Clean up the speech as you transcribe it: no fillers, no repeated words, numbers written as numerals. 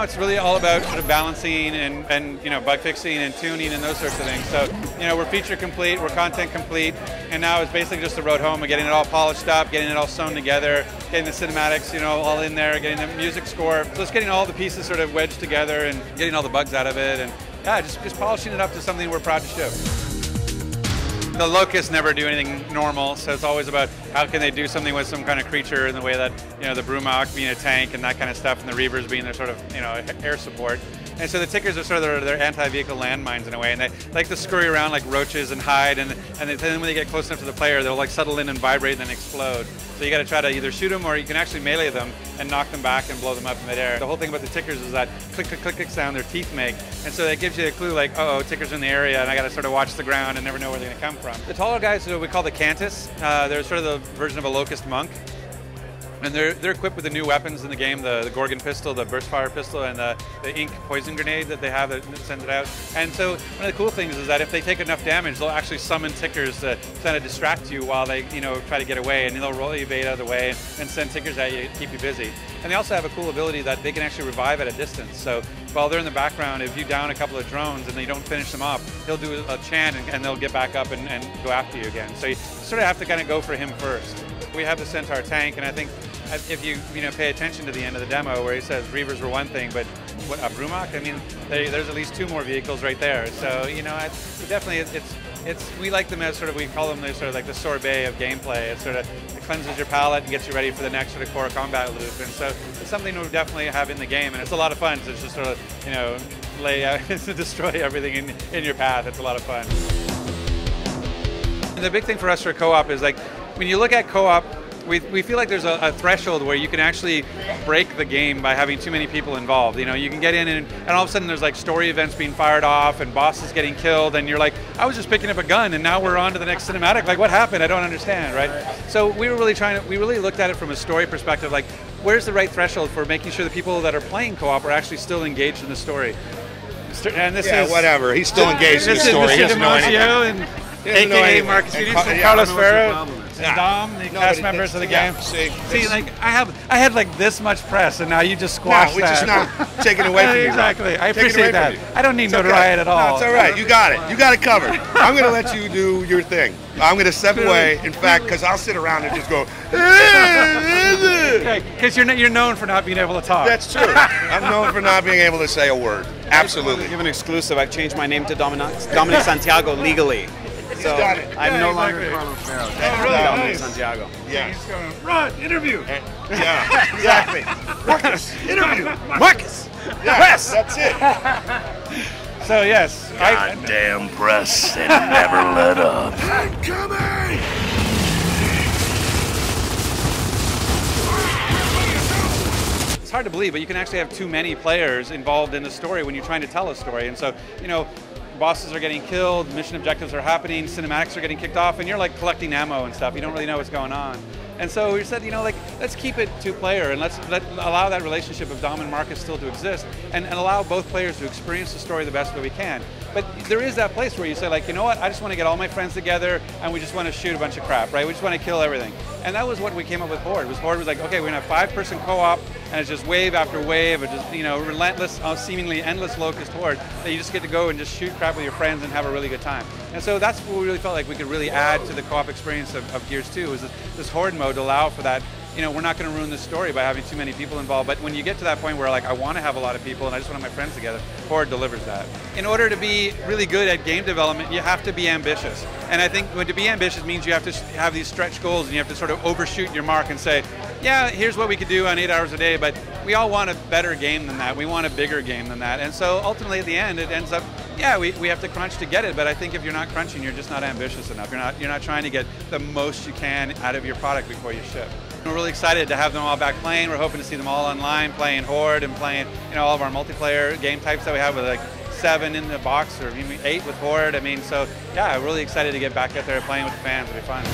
now it's really all about sort of balancing and bug fixing and tuning and those sorts of things. So we're feature complete, we're content complete, and now it's basically just the road home of getting it all polished up, getting it all sewn together, getting the cinematics all in there, getting the music score. So it's getting all the pieces sort of wedged together and getting all the bugs out of it, and yeah, just polishing it up to something we're proud to show. The locusts never do anything normal, so it's always about how can they do something with some kind of creature in the way that, the Brumok being a tank and that kind of stuff, and the Reavers being their sort of, air support. And so the Tickers are sort of their anti-vehicle landmines in a way, and they like to scurry around like roaches and hide, and then when they get close enough to the player, they'll like settle in and vibrate and then explode. So you got to try to either shoot them or you can actually melee them and knock them back and blow them up in midair. The whole thing about the Tickers is that click, click, click, click sound their teeth make, and so that gives you a clue like, uh-oh, Tickers in the area, and I got to sort of watch the ground and never know where they're going to come from. The taller guys are what we call the Cantus. They're sort of the version of a Locust Monk. And they're equipped with the new weapons in the game, the Gorgon pistol, the burst fire pistol, and the ink poison grenade that they have that sends it out. And so one of the cool things is that if they take enough damage, they'll actually summon Tickers to kind of distract you while they try to get away, and they'll roll evade out of the way and send Tickers at you to keep you busy. And they also have a cool ability that they can actually revive at a distance. So while they're in the background, if you down a couple of drones and they don't finish them off, he'll do a chant and they'll get back up and go after you again. So you sort of have to kind of go for him first. We have the Centaur tank, and I think if you pay attention to the end of the demo where he says Reavers were one thing, but what a Brumok? I mean, there's at least 2 more vehicles right there. So we like them as sort of, we call them sort of like the sorbet of gameplay. It cleanses your palate and gets you ready for the next sort of core combat loop. And so it's something we definitely have in the game, and it's a lot of fun to just sort of lay out to destroy everything in your path. It's a lot of fun. And the big thing for us for co-op is like when you look at co-op, we feel like there's a threshold where you can actually break the game by having too many people involved. You can get in and all of a sudden there's like story events being fired off and bosses getting killed, and you're like, I was just picking up a gun and now we're on to the next cinematic. Like, what happened? I don't understand, right? So we really looked at it from a story perspective, like where's the right threshold for making sure the people that are playing co-op are actually still engaged in the story. And this is whatever. He's still engaged in the story. This is Mr. AKA Marcus Phoenix and Carlos Ferro. Dom, the cast members of the game. See, like I had like this much press, and now you just squashed that. We're just not taking away from you. Exactly. I appreciate that. I don't need notoriety at all. No, it's all right. You got it. You got it covered. I'm going to let you do your thing. I'm going to step away, in fact, because I'll sit around and just go. Because you're known for not being able to talk. That's true. I'm known for not being able to say a word. Absolutely. Give an exclusive. I've changed my name to Dominic Santiago legally. So I'm no longer Carlos Ferro. Dominic Santiago. Yeah. He's going, Rod, interview. Yeah, exactly. Marcus, interview. Marcus. Yeah, press. That's it. So yes. Goddamn press and never let up. Incoming! It's hard to believe, but you can actually have too many players involved in the story when you're trying to tell a story. And so, bosses are getting killed, mission objectives are happening, cinematics are getting kicked off, and you're like collecting ammo and stuff. You don't really know what's going on. And so we said, let's keep it 2-player and let's allow that relationship of Dom and Marcus still to exist and allow both players to experience the story the best way we can. But there is that place where you say, like, you know what, I just want to get all my friends together and we just want to shoot a bunch of crap, right? We just want to kill everything. And that was what we came up with Horde. Horde was like, okay, we're going to have 5-person co-op, and it's just wave after wave of just, relentless, seemingly endless locust horde that you just get to go and just shoot crap with your friends and have a really good time. And so that's what we really felt like we could really add to the co-op experience of Gears 2, was this horde mode to allow for that. We're not going to ruin the story by having too many people involved, but when you get to that point where like I want to have a lot of people and I just want my friends together, Horde delivers that. In order to be really good at game development, you have to be ambitious. And I think to be ambitious means you have to have these stretch goals and you have to sort of overshoot your mark and say, yeah, here's what we could do on 8 hours a day, but we all want a better game than that. We want a bigger game than that. And so ultimately at the end, it ends up, yeah, we have to crunch to get it, but I think if you're not crunching, you're just not ambitious enough. You're not trying to get the most you can out of your product before you ship. We're really excited to have them all back playing. We're hoping to see them all online playing Horde and playing, all of our multiplayer game types that we have with like 7 in the box or even 8 with Horde. So yeah, really excited to get back out there playing with the fans. It'll be fun.